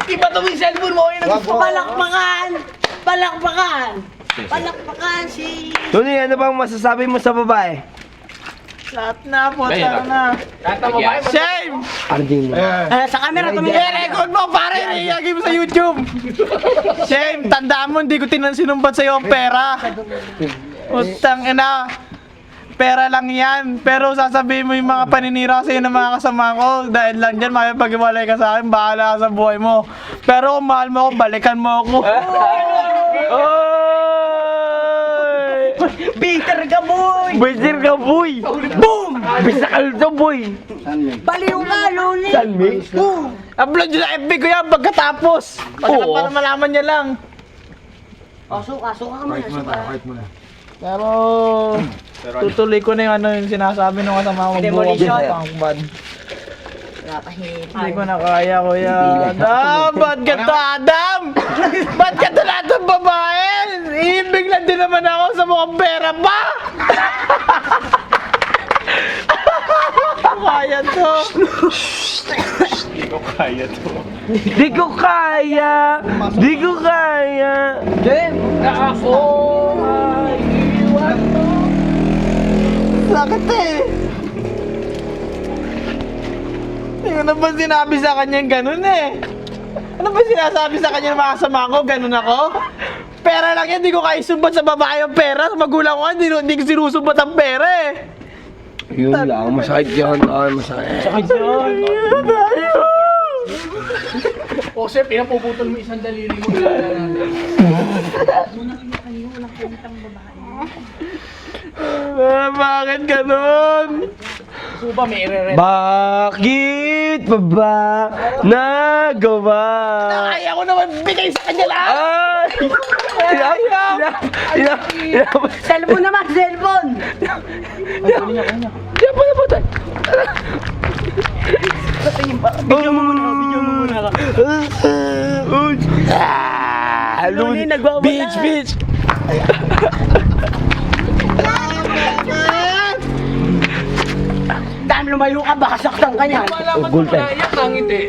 Iba to yung cellphone mo. Palakpakan! Palakpakan! Palakpakan si... Tony, ano bang masasabi mo sa babae? Lahat na po, tara na. Shame! Arding mo. Sa camera tumingin. I-record mo, pare! Iagay mo sa YouTube! Shame! Tandaan mo, hindi ko sinumbat sa'yo ang pera. Utang ina. Pera lang yan. Pero sasabihin mo yung mga paninira sa'yo ng mga kasama ko. Dahil lang dyan, makipag-iwalay ka sa akin. Bahala ka sa buhay mo. Pero kung mahal mo ako, balikan mo ako. Bitter ka, boy! Bitter ka, boy! Boom! Bisakal to, boy! Baliw ka, Loli! Salmi? Upload nyo sa FB ko yan pagkatapos. Para malaman niya lang. Suka ka muna. Pero tutuloy ko na yung yung sinasabi ng kasama ko. Demolition. Bad. Hindi ko na kaya, kuya. Adam! Ba't ganito, Adam? Ba't ganito lahat ng babae? Ibig lang din naman ako sa mukhang pera pa! Kaya to. Di ko kaya! Di ko kaya! Sakit eh. Hindi ko na ba sinabi sa kanya yung ganun eh? Ano ba sinasabi sa kanya ng mga kasama ko? Ganun ako? Pera lang yan, di ko kayo sumbat sa babae ang pera. Sa magulang ko, hindi ko sinusumbat ang pera eh. Yun lang, masakit yan. Masakit. Sakit yun. O, sir, pinapuputol mo isang daliri mo. Bakit ganun? Suba, may ire-red. Bakit pa ba nagawa? Kaya ko naman bigay sa kanya lahat. Cellphone naman, cellphone! Bigyan mo muna ka. Loli, nagwawala. Bitch! Dahil lumayo ka, baka saktan ka niyan. Malaman mo na iyak ang ngiti.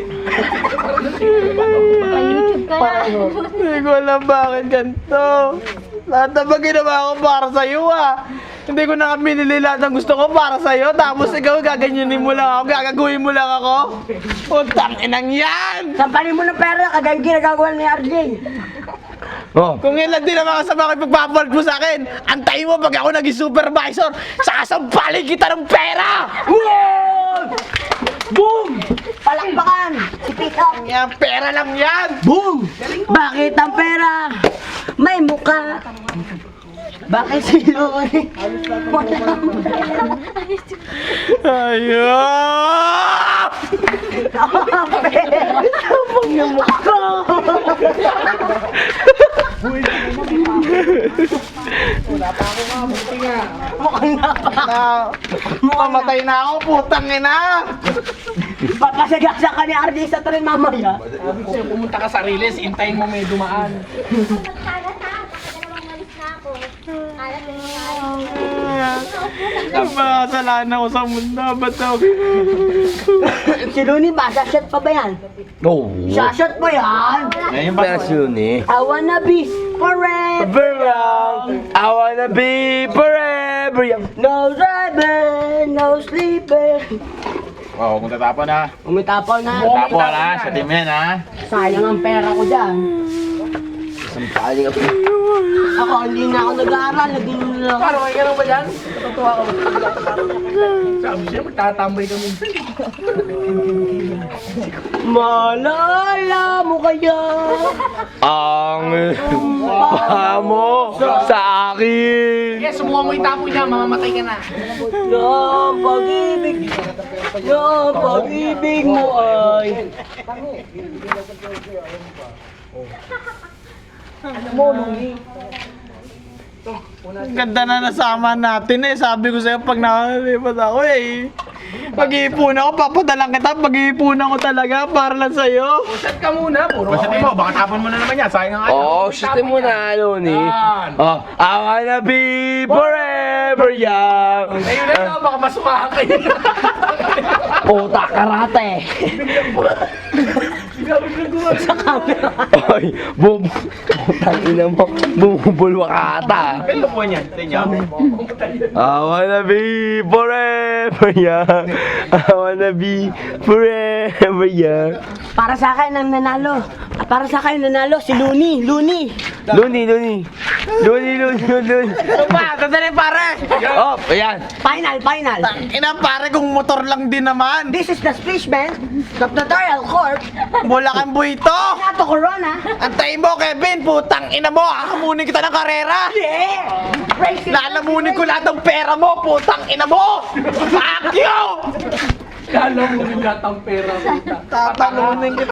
Hindi ko alam bakit ganito. Lahat na ba ginawa ko para sa'yo Hindi ko na nga binili lahat ng gusto ko para sa'yo. Tapos ikaw gaganyanin mo lang ako, gagaguhin mo lang ako. Utang inang yan! Sampalin mo ng pera, kagaya ginagawa ni RJ. Oh, Kung ilan din ang mga kasama ko ipagpapalit mo sa akin, antayin mo pag ako naging supervisor, sasampalin kita ng pera! Boom! Palakpakan! Si Pick Up! Yan, pera lang yan! Boom! Bakit ang pera? May muka! Bakit si Loli? Ayun! Tapang yung mukha ko! Mukhang napa! Mamatay na ako, putang ina! Papasagasa ka ni RJ sa tren mamaya. Sabi ko sa'yo, pumunta ka sa Riles, hintayin mo may dumaan. Napakasalanan ko sa mundo, ba't ako? Si Luni ba? Sashot pa ba yan? no. Sashot pa yan? Ngayon ba yun eh? I wanna be forever Young, I wanna be forever young. No driver, no sleeper. Oo, kung tatapon na. Umitapaw na. Tatapon na, sa team yan ha. Sayang ang pera ko dyan. Sampaling ako. Ako, hindi na ako nag-aaral. Naging lang. Paano, may ganun ba dyan? Natutuwa ka ba? Sabi siya, magtatambay kami. Malala mo kaya? Ang pa mo sa akin. Sige, sumuha mo yung tapo niya, mamamatay ka na. Yung pag-ibig. Yung pag-ibig mo ay. Ang ganda na nasama natin eh. Sabi ko sa'yo pag nakalipat ako eh. Pag-iipon ako, papadalang kita. Pag-iipunan ko talaga para lang sa'yo. Shot ka muna, puro. Basatin mo, baka tapon mo na naman yan, sayang ang Oh, shootin mo na, Loni. Yan. Oh, I wanna be forever young. Ayun na ito, baka masukahan kayo. Puta karate. Huwag sa camera. Oy, tangina mo, bumubulwa ka ata. Ano po niyan? Tingnan. I wanna be forever young. I wanna be forever young. Para sa akin ang nanalo. Para sa akin nanalo si Looney. Luni. Ano ba? Sandali pare! Oh, ayan. Final. Ina pare kung motor lang din naman. This is the Splishman, the Tutorial Corp, Bulacan Buito! Nato Corona. Antayin mo Kevin, putang ina mo, hakamunin kita ng karera! Yeah! Race it. Lalamunin ko lahat ng pera mo, putang ina mo! Fuck you! Kala mo rin yata ang pera. Tatalunin kita.